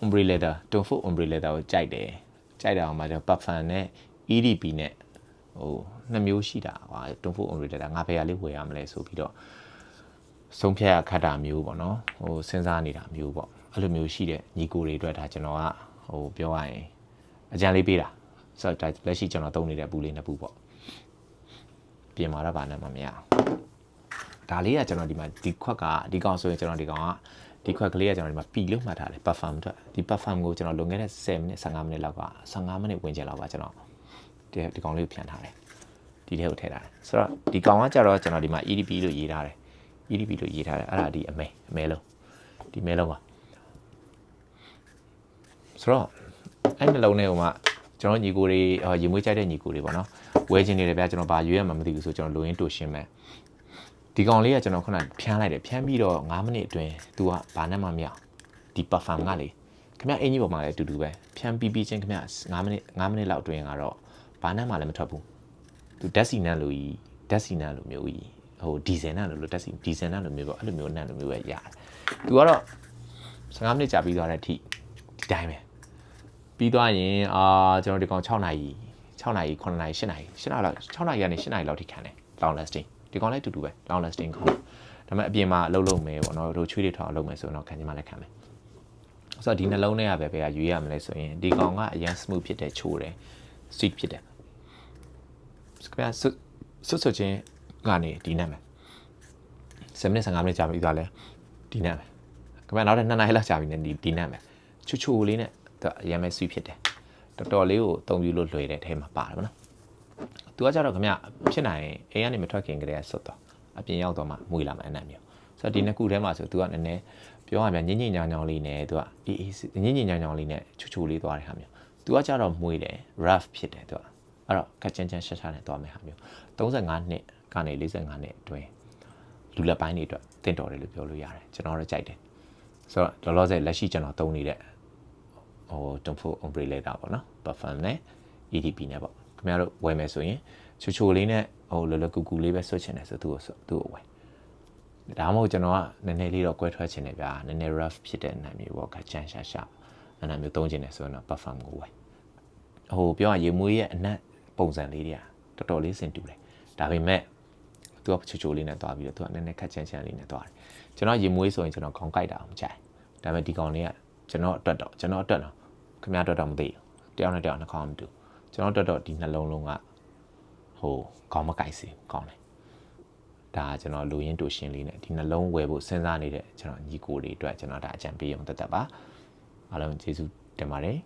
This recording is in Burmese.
umbrella leather တုံဖို့ umbrella leather ကိုကြိုက်တယ်ကြိုက်တာအောင်မှာကျွန်တော် puffin နဲ့ EDP နဲ့ဟိုနှစ်မျိုးရှိတာဟာတုံဖို့ umbrella leather ငါဘယ်ရလေးဝယ်ရမလဲဆိုပြီးတော့ဆုံးဖြတ်ခတ်တာမျိုးပေါ့နော်ဟိုစဉ်းစားနေတာမျိုးပေါ့အဲ့လိုမျိုးရှိတဲ့ညီကိုတွေအတွက်ဒါကျွန်တော်ကဟိုပြောရရင်အကြံလေးပေးတာဆိုတော့လက်ရှိကျွန်တော်သုံးနေတဲ့ဘူးလေးနှစ်ဘူးပေါ့ပြင်မာတော့ဗာနဲ့မှမရဒါလေးကကျွန်တော်ဒီမှာဒီခွက်ကဒီကောင်ဆိုရင်ကျွန်တော်ဒီကောင်ကဒီခွက်ကလေးကကျွန်တော်ဒီမှာပီလို့မှတ်ထားတယ် perform အတွက်ဒီ perform ကိုကျွန်တော်လွန်ခဲ့တဲ့10မိနစ်15မိနစ်လောက်က15မိနစ်ဝင်ကျင်လောက်ပါကျွန်တော်ဒီကောင်လေးကိုဖြန့်ထားတယ်ဒီထဲကိုထည့်ထားတယ်ဆိုတော့ဒီကောင်ကကြတော့ကျွန်တော်ဒီမှာ EDP လို့ရေးထားတယ် EDP လို့ရေးထားတယ်အဲ့ဒါဒီအမဲလုံးဒီမဲလုံးပါဆိုတော့အဲ့နှလုံးထဲဟိုမှာကျွန်တော်ညီကိုတွေရေမွေးကြိုက်တဲ့ညီကိုတွေပေါ့နော်ဝဲချင်းနေတယ်ဗျာကျွန်တော်ဘာရွေးရမှမသိဘူးဆိုကျွန်တော်လိုရင်းတူရှင်းမယ်ဒီကောင်လေးကကျွန်တော်ခုနဖြန်းလိုက်တယ်ဖြန်းပြီးတော့9မိနစ်အတွင်း तू ကဘာနဲ့မှမရဒီ perform ကလေခင်ဗျအင်ကြီးပေါ်မှာလည်းအတူတူပဲဖြန်းပြီးချင်းခင်ဗျ9မိနစ်လောက်အတွင်းကတော့ဘာနဲ့မှလည်းမထွက်ဘူး तू ဓာတ်စီနံလို့မျိုးကြီးဟိုဒီဇယ်နံလို့ဓာတ်စီဒီဇယ်နံလို့မျိုးပေါ့အဲ့လိုမျိုးနံလို့မျိုးပဲရတယ် तू ကတော့15မိနစ်ကြာပြီးသွားတဲ့အထိဒီတိုင်းပဲပြီးသွားရင်ကျွန်တော်ဒီကောင်6နာရီ9နာရီ8နာရီ10နာရီလောက်6နာရီကနေ10နာရီလောက်ထိခံတယ် long lasting ဒီကောင်လည်းအတူတူပဲ long lasting ခေါ်ဒါပေမဲ့အပြင်မှာအလုပ်မယ်ပေါ့နော်တို့ချွေးတွေထောင်အလုပ်မယ်ဆိုတော့ခံချင်မှလည်းခံမယ်ဆိုတော့ဒီနှလုံးထဲကပဲရွေးရမလဲဆိုရင်ဒီကောင်ကအရင် smooth ဖြစ်တဲ့ချိုးတယ် sweet ဖြစ်တယ်ဆွတ်ချင်းကနေဒီနဲ့မယ်10မိနစ်15မိနစ်ကြာပြီးသွားလဲဒီနဲ့မယ်ခင်ဗျနောက်ထပ်2နာရီလောက်ကြာပြီးနေဒီနဲ့မယ်ချိုလေးနဲ့အရင်ပဲ sweet ဖြစ်တယ်တော်တော်လေးကိုအသုံးပြုလို့လွယ်တဲ့အထဲမှာပါတယ်ဗောနော်သူကကြတော့ခင်ဗျဖြစ်နိုင်အိမ်ကနေမထွက်ခင်ကတည်းကဆွတ်တော့အပြင်ရောက်တော့မှမွေလာမယ်အနက်မျိုးဆိုတော့ဒီနှစ်ခုထဲမှာဆိုသူကနည်းနည်းပြောရပြန်ညင်ညင်ညောင်ညောင်လေးနဲ့သူကအေးညင်ညင်ညောင်ညောင်လေးနဲ့ချိုလေးသွားတဲ့ဟာမျိုးသူကကြတော့မွေတယ် rough ဖြစ်တယ်သူကအဲ့တော့ခက်ချမ်းရှာရှာနဲ့သွားမယ်ဟာမျိုး35နှစ်ကနေ45နှစ်အတွင်းလူလက်ပိုင်းတွေအတွက်တင့်တော်တယ်လို့ပြောလို့ရတယ်ကျွန်တော်တော့ကြိုက်တယ်ဆိုတော့လောလောဆယ်လက်ရှိကျွန်တော်သုံးနေတဲ့ဟိုတုံဖို့ umbrella ပေါ့နော် perform နဲ့ EDP နဲ့ပေါ့ခင်ဗျားတို့ဝယ်မယ်ဆိုရင်ချိုလေးနဲ့ဟိုလောကူလေးပဲဆွတ်ချင်တယ်ဆိုသူ့ကိုဝယ်ဒါမှမဟုတ်ကျွန်တော်ကနည်းနည်းလေးတော့ကွဲထွက်ချင်တယ်ဗျာနည်းနည်း rough ဖြစ်တဲ့နာမည်ပေါ့ခက်ချမ်းရှာအဲ့နာမျိုးသုံးချင်တယ်ဆိုရင်တော့ perform ကိုဝယ်ဟိုပြောရရေမွေးရဲ့အနက်ပုံစံလေးတွေကတော်တော်လေးစင်တူတယ်ဒါပေမဲ့သူကချိုလေးနဲ့သွားပြီးတော့သူကနည်းနည်းခက်ချမ်းလေးနဲ့သွားတယ်ကျွန်တော်ရေမွေးဆိုရင်ကျွန်တော်ခေါင်းကိုက်တာအောင်ကြိုက်ဒါပေမဲ့ဒီကောင်လေးကကျွန်တော်အတွက်တော့ခင်ဗျားအတွက်တော့မသိဘူးတယောက်နဲ့တယောက်နှာခေါင်းမတူကျွန်တော်တော့ဒီနှလုံးလုံးကဟိုခေါင်းမကိုက်စီကောင်းတယ်ဒါကျွန်တော်လူရင်းတူရှင်းလေးနဲ့ဒီနှလုံးဝယ်ဖို့စဉ်းစားနေတဲ့ကျွန်တော်ညီကိုတွေအတွက်ကျွန်တော်ဒါအကြံပေးအောင်တက်ပါအားလုံးကျေးဇူးတင်ပါတယ်